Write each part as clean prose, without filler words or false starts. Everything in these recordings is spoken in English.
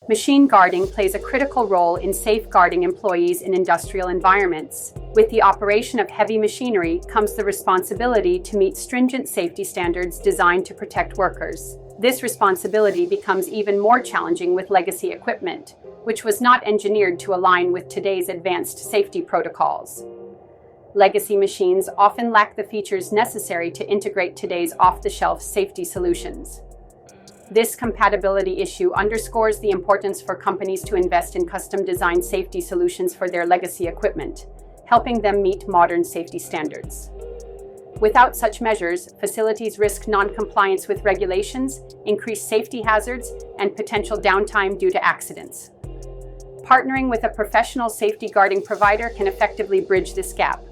Machine guarding plays a critical role in safeguarding employees in industrial environments. With the operation of heavy machinery comes the responsibility to meet stringent safety standards designed to protect workers. This responsibility becomes even more challenging with legacy equipment, which was not engineered to align with today's advanced safety protocols. Legacy machines often lack the features necessary to integrate today's off-the-shelf safety solutions. This compatibility issue underscores the importance for companies to invest in custom-designed safety solutions for their legacy equipment, helping them meet modern safety standards. Without such measures, facilities risk non-compliance with regulations, increased safety hazards, and potential downtime due to accidents. Partnering with a professional safety guarding provider can effectively bridge this gap.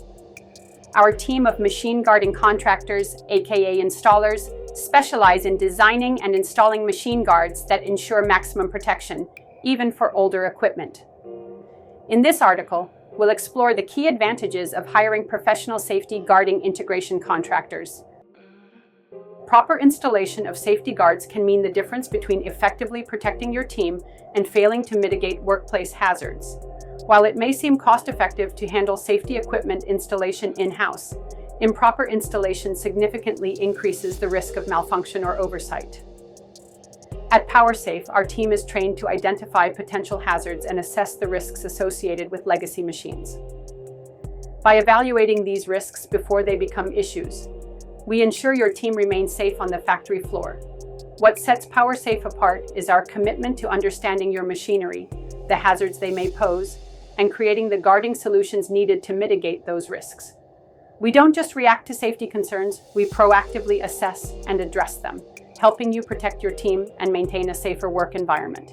Our team of machine guarding contractors, aka installers, specialize in designing and installing machine guards that ensure maximum protection, even for older equipment. In this article, we'll explore the key advantages of hiring professional safety guarding integration contractors. Proper installation of safety guards can mean the difference between effectively protecting your team and failing to mitigate workplace hazards. While it may seem cost-effective to handle safety equipment installation in-house, improper installation significantly increases the risk of malfunction or oversight. At PowerSafe, our team is trained to identify potential hazards and assess the risks associated with legacy machines. By evaluating these risks before they become issues, we ensure your team remains safe on the factory floor. What sets PowerSafe apart is our commitment to understanding your machinery, the hazards they may pose, and creating the guarding solutions needed to mitigate those risks. We don't just react to safety concerns, we proactively assess and address them, helping you protect your team and maintain a safer work environment.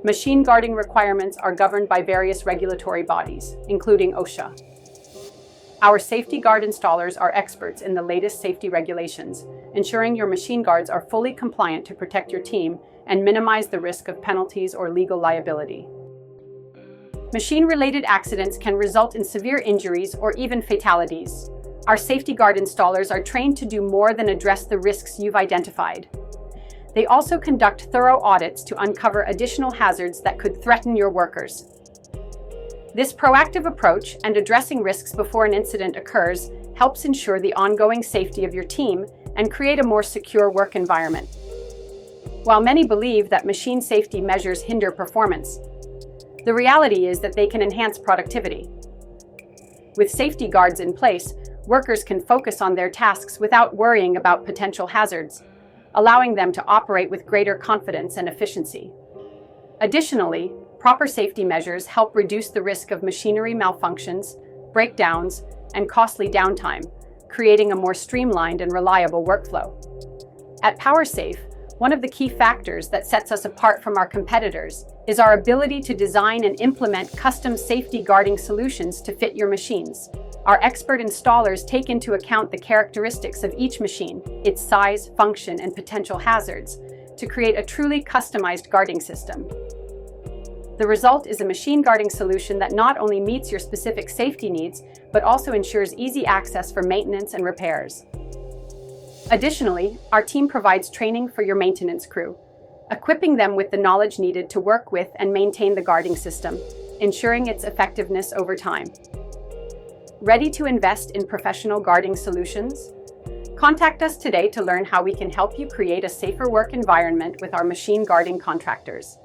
Machine guarding requirements are governed by various regulatory bodies, including OSHA. Our safety guard installers are experts in the latest safety regulations, ensuring your machine guards are fully compliant to protect your team and minimize the risk of penalties or legal liability. Machine-related accidents can result in severe injuries or even fatalities. Our safety guard installers are trained to do more than address the risks you've identified. They also conduct thorough audits to uncover additional hazards that could threaten your workers. This proactive approach and addressing risks before an incident occurs helps ensure the ongoing safety of your team and create a more secure work environment. While many believe that machine safety measures hinder performance, the reality is that they can enhance productivity. With safety guards in place, workers can focus on their tasks without worrying about potential hazards, allowing them to operate with greater confidence and efficiency. Additionally, proper safety measures help reduce the risk of machinery malfunctions, breakdowns, and costly downtime, creating a more streamlined and reliable workflow. At PowerSafe, one of the key factors that sets us apart from our competitors is our ability to design and implement custom safety guarding solutions to fit your machines. Our expert installers take into account the characteristics of each machine, its size, function, and potential hazards, to create a truly customized guarding system. The result is a machine guarding solution that not only meets your specific safety needs, but also ensures easy access for maintenance and repairs. Additionally, our team provides training for your maintenance crew, equipping them with the knowledge needed to work with and maintain the guarding system, ensuring its effectiveness over time. Ready to invest in professional guarding solutions? Contact us today to learn how we can help you create a safer work environment with our machine guarding contractors.